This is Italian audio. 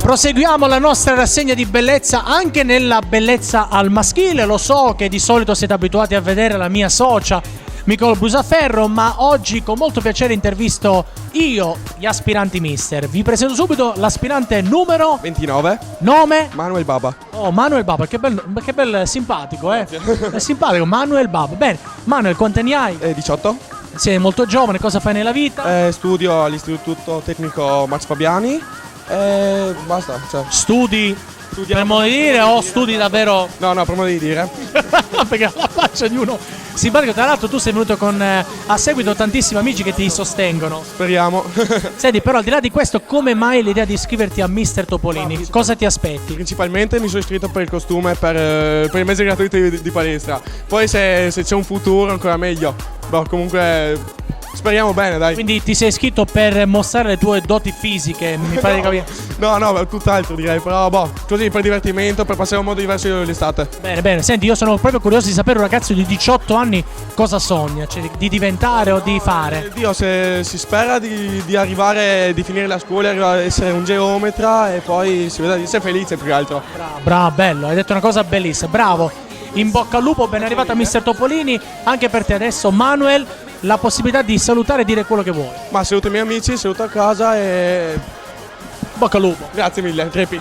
Proseguiamo la nostra rassegna di bellezza anche nella bellezza al maschile. Lo so che di solito siete abituati a vedere la mia socia Nicole Brusaferro, ma oggi con molto piacere intervisto io gli aspiranti mister. Vi presento subito l'aspirante numero 29. Nome? Manuel Baba. Oh, Manuel Baba, che bel simpatico, È simpatico, Manuel Baba. Bene, Manuel, quanti anni hai? 18. Sei molto giovane, cosa fai nella vita? Studio all'Istituto Tecnico Max Fabiani. Basta. Cioè. Studi per modo di dire o studi davvero? No, per modo di dire. Perché la faccia di uno simpatico. Tra l'altro tu sei venuto con a seguito tantissimi amici che ti sostengono. Speriamo. Senti, però al di là di questo, come mai l'idea di iscriverti a Mister Topolini? Cosa ti aspetti? Principalmente mi sono iscritto per il costume, per i mesi gratuiti di palestra. Poi se c'è un futuro ancora meglio. Boh, comunque speriamo bene, dai. Quindi ti sei iscritto per mostrare le tue doti fisiche, mi pare di capire. No, tutt'altro direi. Però così per divertimento, per passare un modo diverso l'estate. Bene, senti, io sono proprio curioso di sapere un ragazzo di 18 anni cosa sogna, cioè di diventare o di fare. Dio, se si spera di arrivare, di finire la scuola, arrivare ad essere un geometra e poi si vede di essere felice più che altro. Bravo, bello, hai detto una cosa bellissima, bravo. In bocca al lupo, ben arrivato a Mister Topolini. Anche per te adesso, Manuel, la possibilità di salutare e dire quello che vuoi. Ma saluto i miei amici, saluto a casa e Bocca al lupo. grazie mille, crepi.